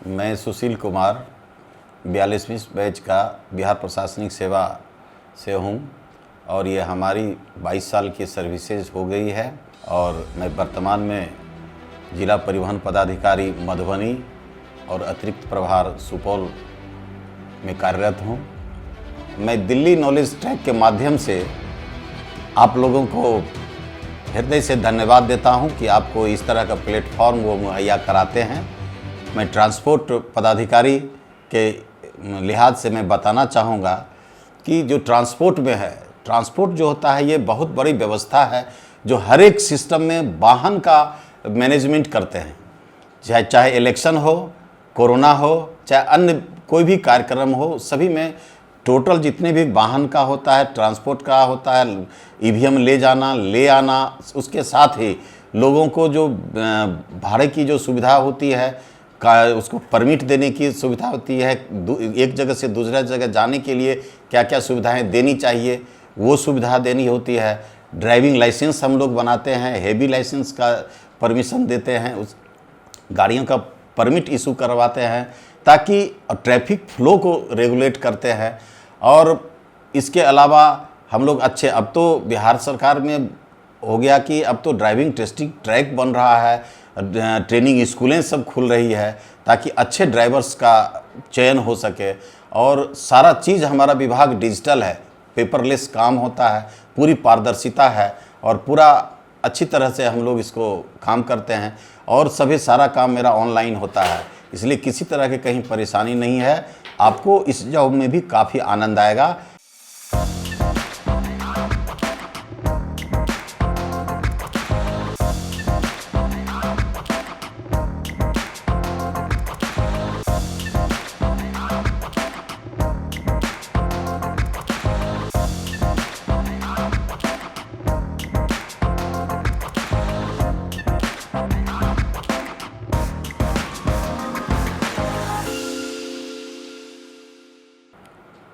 मैं सुशील कुमार 42वीं बैच का बिहार प्रशासनिक सेवा से हूँ और ये हमारी 22 साल की सर्विसेज हो गई है और मैं वर्तमान में जिला परिवहन पदाधिकारी मधुबनी और अतिरिक्त प्रभार सुपौल में कार्यरत हूँ। मैं दिल्ली नॉलेज ट्रैक के माध्यम से आप लोगों को हृदय से धन्यवाद देता हूँ कि आपको इस तरह का प्लेटफॉर्म वो मुहैया कराते हैं। मैं ट्रांसपोर्ट पदाधिकारी के लिहाज से मैं बताना चाहूँगा कि जो ट्रांसपोर्ट में है, ट्रांसपोर्ट जो होता है ये बहुत बड़ी व्यवस्था है जो हर एक सिस्टम में वाहन का मैनेजमेंट करते हैं। चाहे इलेक्शन हो, कोरोना हो, चाहे अन्य कोई भी कार्यक्रम हो, सभी में टोटल जितने भी वाहन का होता है, ट्रांसपोर्ट का होता है, ईवीएम ले जाना ले आना, उसके साथ ही लोगों को जो भाड़े की जो सुविधा होती है उसको परमिट देने की सुविधा होती है, एक जगह से दूसरा जगह जाने के लिए क्या क्या सुविधाएं देनी चाहिए वो सुविधा देनी होती है। ड्राइविंग लाइसेंस हम लोग बनाते हैं, हेवी लाइसेंस का परमिशन देते हैं, उस गाड़ियों का परमिट इशू करवाते हैं ताकि ट्रैफिक फ्लो को रेगुलेट करते हैं। और इसके अलावा हम लोग अब तो बिहार सरकार में हो गया कि अब तो ड्राइविंग टेस्टिंग ट्रैक बन रहा है, ट्रेनिंग स्कूलें सब खुल रही है ताकि अच्छे ड्राइवर्स का चयन हो सके। और सारा चीज़ हमारा विभाग डिजिटल है, पेपरलेस काम होता है, पूरी पारदर्शिता है और पूरा अच्छी तरह से हम लोग इसको काम करते हैं और सभी सारा काम मेरा ऑनलाइन होता है, इसलिए किसी तरह की कहीं परेशानी नहीं है। आपको इस जॉब में भी काफ़ी आनंद आएगा।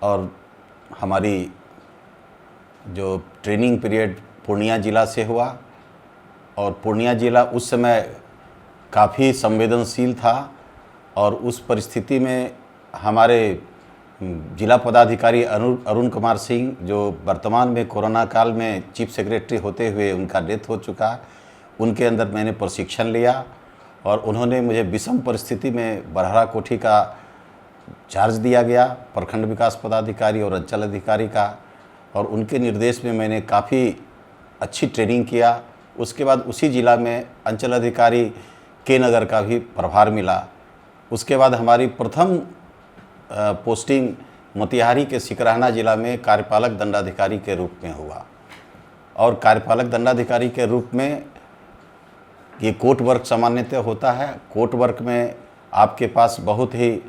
और हमारी जो ट्रेनिंग पीरियड पूर्णिया ज़िला से हुआ और पूर्णिया ज़िला उस समय काफ़ी संवेदनशील था और उस परिस्थिति में हमारे जिला पदाधिकारी अरुण कुमार सिंह जो वर्तमान में कोरोना काल में चीफ सेक्रेटरी होते हुए उनका डेथ हो चुका, उनके अंदर मैंने प्रशिक्षण लिया और उन्होंने मुझे विषम परिस्थिति में बरहरा कोठी का चार्ज दिया गया, प्रखंड विकास पदाधिकारी और अंचल अधिकारी का, और उनके निर्देश में मैंने काफ़ी अच्छी ट्रेनिंग किया। उसके बाद उसी ज़िला में अंचल अधिकारी के नगर का भी प्रभार मिला। उसके बाद हमारी प्रथम पोस्टिंग मोतिहारी के सिकरहना ज़िला में कार्यपालक दंडाधिकारी के रूप में हुआ। और कार्यपालक दंडाधिकारी के रूप में ये कोर्ट वर्क सामान्यतः होता है। कोर्ट वर्क में आपके पास बहुत ही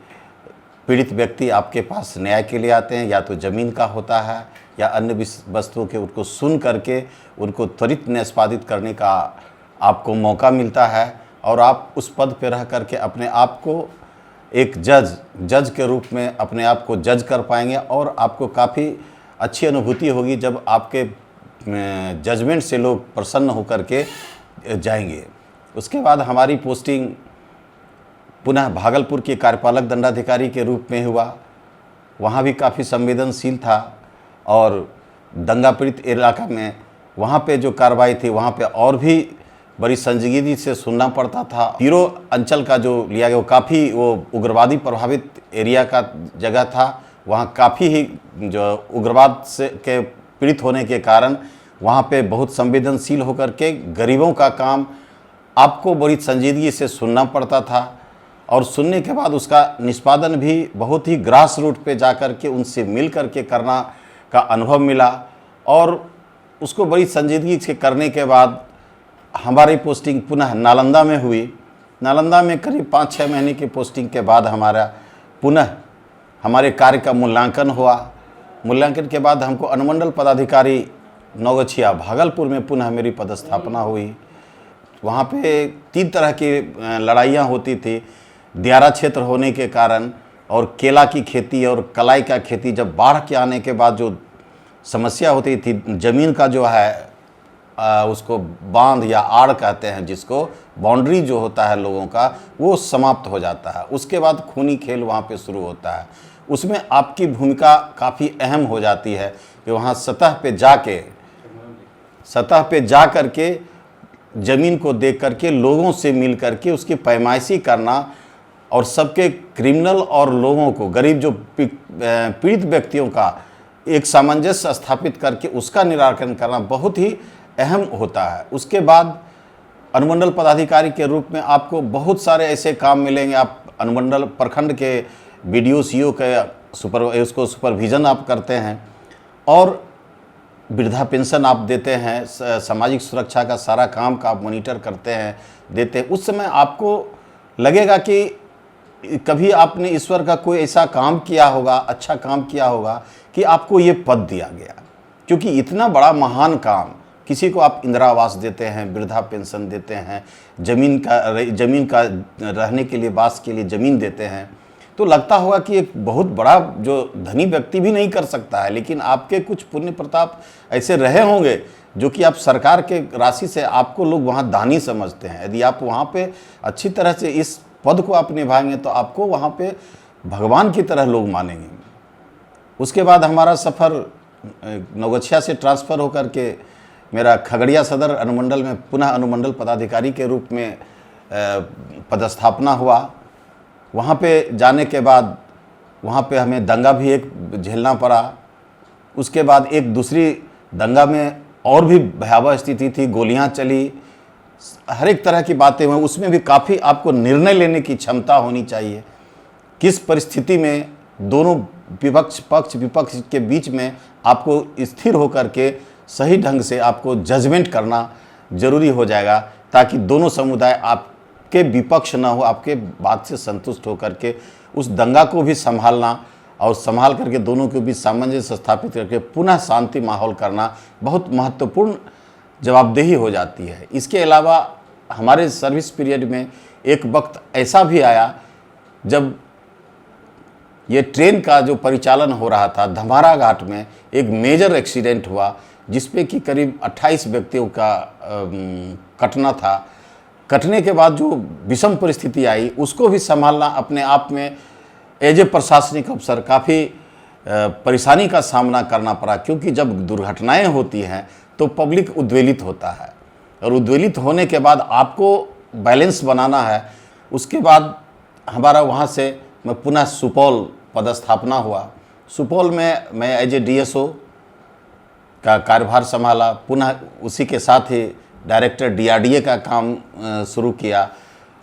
पीड़ित व्यक्ति आपके पास न्याय के लिए आते हैं, या तो ज़मीन का होता है या अन्य वस्तुओं के, उनको सुन करके उनको त्वरित निष्पादित करने का आपको मौका मिलता है और आप उस पद पर रह करके अपने आप को एक जज के रूप में अपने आप को जज कर पाएंगे और आपको काफ़ी अच्छी अनुभूति होगी जब आपके जजमेंट से लोग प्रसन्न होकर के जाएंगे। उसके बाद हमारी पोस्टिंग पुनः भागलपुर के कार्यपालक दंडाधिकारी के रूप में हुआ। वहाँ भी काफ़ी संवेदनशील था और दंगा पीड़ित इलाका में वहाँ पे जो कार्रवाई थी वहाँ पे और भी बड़ी संजीदगी से सुनना पड़ता था। पीरो अंचल का जो लिया गया वो काफ़ी वो उग्रवादी प्रभावित एरिया का जगह था। वहाँ काफ़ी ही जो उग्रवाद से के पीड़ित होने के कारण वहाँ पे बहुत संवेदनशील होकर के गरीबों का काम आपको बड़ी संजीदगी से सुनना पड़ता था और सुनने के बाद उसका निष्पादन भी बहुत ही ग्रास रूट पे जाकर के उनसे मिल कर के करना का अनुभव मिला। और उसको बड़ी संजीदगी से करने के बाद हमारी पोस्टिंग पुनः नालंदा में हुई। नालंदा में करीब 5-6 महीने की पोस्टिंग के बाद हमारा पुनः हमारे कार्य का मूल्यांकन हुआ। मूल्यांकन के बाद हमको अनुमंडल पदाधिकारी नौगछिया भागलपुर में पुनः मेरी पदस्थापना हुई। वहाँ पे 3 तरह की लड़ाइयाँ होती थी। दियारा क्षेत्र होने के कारण और केला की खेती और कलाई का खेती, जब बाढ़ के आने के बाद जो समस्या होती थी, ज़मीन का जो है उसको बांध या आड़ कहते हैं, जिसको बाउंड्री जो होता है लोगों का, वो समाप्त हो जाता है। उसके बाद खूनी खेल वहाँ पे शुरू होता है। उसमें आपकी भूमिका काफ़ी अहम हो जाती है कि वहाँ सतह पे जा करके ज़मीन को देख करके लोगों से मिल करके उसकी पैमाइशी करना और सबके क्रिमिनल और लोगों को, गरीब जो पीड़ित व्यक्तियों का एक सामंजस्य स्थापित करके उसका निराकरण करना बहुत ही अहम होता है। उसके बाद अनुमंडल पदाधिकारी के रूप में आपको बहुत सारे ऐसे काम मिलेंगे। आप अनुमंडल प्रखंड के BDO CO के उसको सुपरविज़न आप करते हैं और वृद्धा पेंशन आप देते हैं, सामाजिक सुरक्षा का सारा काम का आप मॉनिटर करते हैं, देते हैं। उस समय आपको लगेगा कि कभी आपने ईश्वर का कोई ऐसा काम किया होगा, अच्छा काम किया होगा कि आपको ये पद दिया गया, क्योंकि इतना बड़ा महान काम, किसी को आप इंदिरा आवास देते हैं, वृद्धा पेंशन देते हैं, ज़मीन का रहने के लिए, वास के लिए ज़मीन देते हैं, तो लगता होगा कि एक बहुत बड़ा जो धनी व्यक्ति भी नहीं कर सकता है, लेकिन आपके कुछ पुण्य प्रताप ऐसे रहे होंगे जो कि आप सरकार के राशि से आपको लोग वहाँ दानी समझते हैं। यदि आप वहाँ पे अच्छी तरह से इस पद को आप निभाएंगे तो आपको वहाँ पे भगवान की तरह लोग मानेंगे। उसके बाद हमारा सफ़र नवगछिया से ट्रांसफ़र होकर के मेरा खगड़िया सदर अनुमंडल में पुनः अनुमंडल पदाधिकारी के रूप में पदस्थापना हुआ। वहाँ पे जाने के बाद वहाँ पे हमें दंगा भी एक झेलना पड़ा। उसके बाद एक दूसरी दंगा में और भी भयावह स्थिति थी, गोलियाँ चली, हर एक तरह की बातें हुई। उसमें भी काफ़ी आपको निर्णय लेने की क्षमता होनी चाहिए। किस परिस्थिति में दोनों पक्ष विपक्ष के बीच में आपको स्थिर होकर के सही ढंग से आपको जजमेंट करना जरूरी हो जाएगा, ताकि दोनों समुदाय आपके विपक्ष ना हो, आपके बात से संतुष्ट होकर के उस दंगा को भी संभालना और संभाल करके दोनों के बीच सामंजस्य स्थापित करके पुनः शांति माहौल करना बहुत महत्वपूर्ण जवाबदेही हो जाती है। इसके अलावा हमारे सर्विस पीरियड में एक वक्त ऐसा भी आया जब ये ट्रेन का जो परिचालन हो रहा था, धमारा घाट में एक मेजर एक्सीडेंट हुआ, जिसपे कि करीब 28 व्यक्तियों का कटना था। कटने के बाद जो विषम परिस्थिति आई, उसको भी संभालना अपने आप में एज ए प्रशासनिक अफसर काफ़ी परेशानी का सामना करना पड़ा, क्योंकि जब दुर्घटनाएं होती हैं तो पब्लिक उद्वेलित होता है, और उद्वेलित होने के बाद आपको बैलेंस बनाना है। उसके बाद हमारा वहाँ से मैं पुनः सुपौल पदस्थापना हुआ। सुपौल में मैं एज ए DSO का कार्यभार संभाला। पुनः उसी के साथ ही डायरेक्टर DRDA का काम शुरू किया।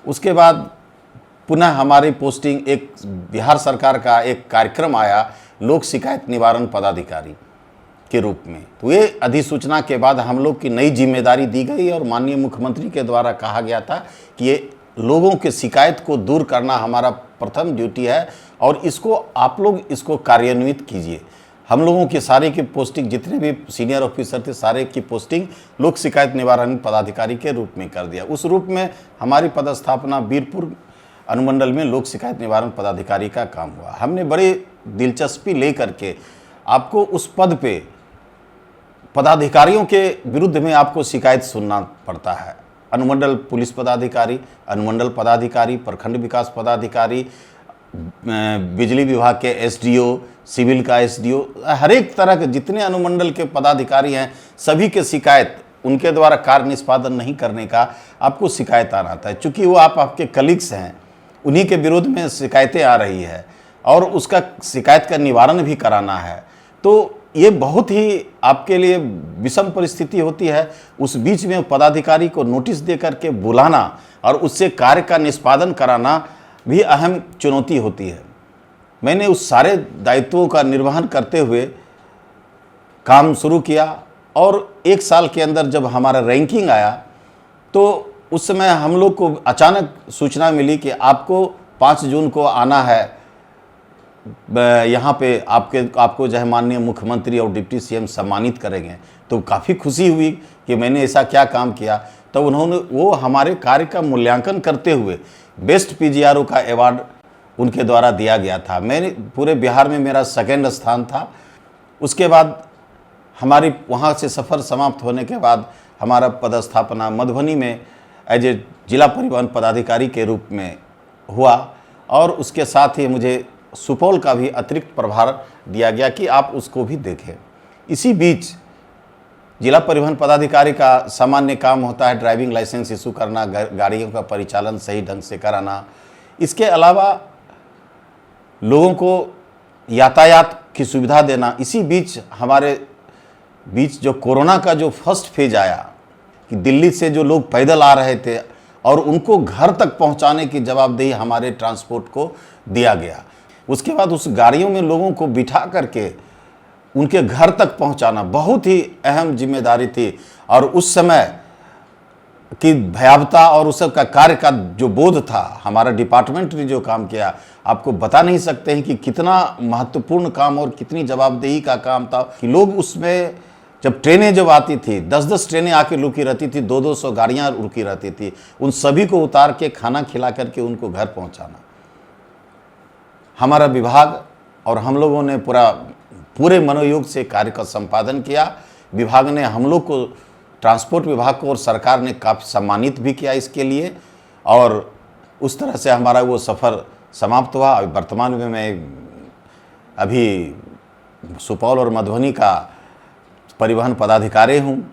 उसके बाद पुनः हमारी पोस्टिंग एक बिहार सरकार का एक कार्यक्रम आया, लोक शिकायत निवारण पदाधिकारी के रूप में। तो ये अधिसूचना के बाद हम लोग की नई जिम्मेदारी दी गई और माननीय मुख्यमंत्री के द्वारा कहा गया था कि ये लोगों के शिकायत को दूर करना हमारा प्रथम ड्यूटी है और इसको आप लोग इसको कार्यान्वित कीजिए। हम लोगों की सारे की पोस्टिंग, जितने भी सीनियर ऑफिसर थे, सारे की पोस्टिंग लोक शिकायत निवारण पदाधिकारी के रूप में कर दिया। उस रूप में हमारी पदस्थापना वीरपुर अनुमंडल में लोक शिकायत निवारण पदाधिकारी का काम हुआ। हमने बड़ी दिलचस्पी ले करके आपको उस पद पे पदाधिकारियों के विरुद्ध में आपको शिकायत सुनना पड़ता है। अनुमंडल पुलिस पदाधिकारी, अनुमंडल पदाधिकारी, प्रखंड विकास पदाधिकारी, बिजली विभाग के SDO, सिविल का SDO, हर एक तरह के जितने अनुमंडल के पदाधिकारी हैं, सभी के शिकायत उनके द्वारा कार्य निष्पादन नहीं करने का आपको शिकायत आना आता है। चूँकि वो आपके कलीग्स हैं, उन्हीं के विरोध में शिकायतें आ रही है और उसका शिकायत का निवारण भी कराना है। तो ये बहुत ही आपके लिए विषम परिस्थिति होती है। उस बीच में पदाधिकारी को नोटिस दे करके बुलाना और उससे कार्य का निष्पादन कराना भी अहम चुनौती होती है। मैंने उस सारे दायित्वों का निर्वहन करते हुए काम शुरू किया और एक साल के अंदर जब हमारा रैंकिंग आया तो उस समय हम लोग को अचानक सूचना मिली कि आपको 5 जून को आना है यहाँ पे, आपको जो है माननीय मुख्यमंत्री और डिप्टी CM सम्मानित करेंगे। तो काफ़ी खुशी हुई कि मैंने ऐसा क्या काम किया। तो उन्होंने वो हमारे कार्य का मूल्यांकन करते हुए बेस्ट PGRO का अवार्ड उनके द्वारा दिया गया था। मैंने पूरे बिहार में मेरा 2nd स्थान था। उसके बाद हमारी वहाँ से सफ़र समाप्त होने के बाद हमारा पदस्थापना मधुबनी में एज ए जिला परिवहन पदाधिकारी के रूप में हुआ और उसके साथ ही मुझे सुपौल का भी अतिरिक्त प्रभार दिया गया कि आप उसको भी देखें। इसी बीच जिला परिवहन पदाधिकारी का सामान्य काम होता है ड्राइविंग लाइसेंस इशू करना, गाड़ियों का परिचालन सही ढंग से कराना। इसके अलावा लोगों को यातायात की सुविधा देना। इसी बीच हमारे बीच जो कोरोना का जो फर्स्ट फेज आया कि दिल्ली से जो लोग पैदल आ रहे थे और उनको घर तक पहुंचाने की जवाबदेही हमारे ट्रांसपोर्ट को दिया गया। उसके बाद उस गाड़ियों में लोगों को बिठा करके उनके घर तक पहुंचाना बहुत ही अहम जिम्मेदारी थी और उस समय की भयावता और उस का कार्य का जो बोध था, हमारा डिपार्टमेंट ने जो काम किया आपको बता नहीं सकते हैं कि कितना महत्वपूर्ण काम और कितनी जवाबदेही का काम था कि लोग उसमें जब ट्रेनें जब आती थी 10-10 ट्रेनें आके रुकी रहती थी, 200-200 गाड़ियाँ रुकी रहती थी, उन सभी को उतार के खाना खिला करके उनको घर पहुँचाना। हमारा विभाग और हम लोगों ने पूरे मनोयोग से कार्य का संपादन किया। विभाग ने हम लोग को, ट्रांसपोर्ट विभाग को और सरकार ने काफ़ी सम्मानित भी किया इसके लिए और उस तरह से हमारा वो सफ़र समाप्त हुआ। वर्तमान में मैं अभी सुपौल और मधुबनी का परिवहन पदाधिकारी हूँ।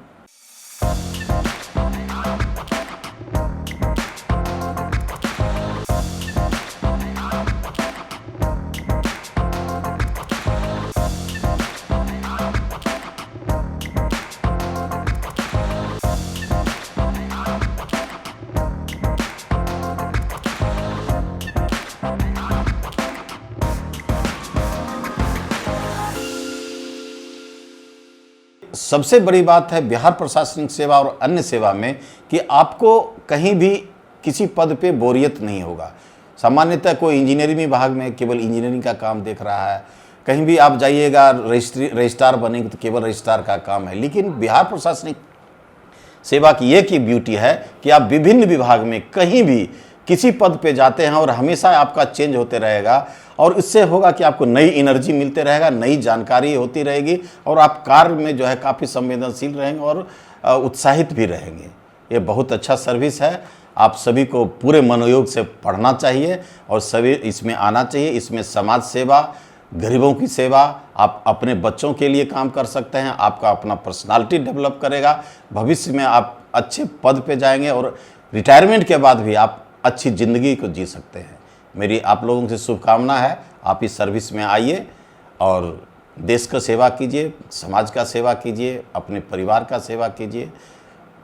सबसे बड़ी बात है बिहार प्रशासनिक सेवा और अन्य सेवा में कि आपको कहीं भी किसी पद पे बोरियत नहीं होगा। सामान्यतः कोई इंजीनियरिंग विभाग में केवल इंजीनियरिंग का काम देख रहा है, कहीं भी आप जाइएगा रजिस्ट्रार बनेंगे तो केवल रजिस्ट्रार का काम है। लेकिन बिहार प्रशासनिक सेवा की ये की ब्यूटी है कि आप विभिन्न विभाग में कहीं भी किसी पद पे जाते हैं और हमेशा आपका चेंज होते रहेगा और इससे होगा कि आपको नई एनर्जी मिलते रहेगा, नई जानकारी होती रहेगी और आप कार्य में जो है काफ़ी संवेदनशील रहेंगे और उत्साहित भी रहेंगे। ये बहुत अच्छा सर्विस है। आप सभी को पूरे मनोयोग से पढ़ना चाहिए और सभी इसमें आना चाहिए। इसमें समाज सेवा, गरीबों की सेवा, आप अपने बच्चों के लिए काम कर सकते हैं, आपका अपना पर्सनालिटी डेवलप करेगा, भविष्य में आप अच्छे पद पे जाएंगे और रिटायरमेंट के बाद भी आप अच्छी ज़िंदगी को जी सकते हैं। मेरी आप लोगों से शुभकामना है, आप इस सर्विस में आइए और देश का सेवा कीजिए, समाज का सेवा कीजिए, अपने परिवार का सेवा कीजिए,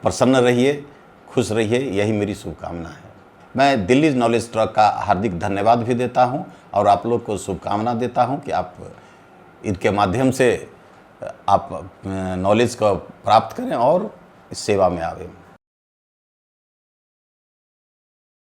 प्रसन्न रहिए, खुश रहिए, यही मेरी शुभकामना है। मैं दिल्ली नॉलेज ट्रक का हार्दिक धन्यवाद भी देता हूं और आप लोग को शुभकामना देता हूं कि आप इनके माध्यम से आप नॉलेज को प्राप्त करें और इस सेवा में आवें।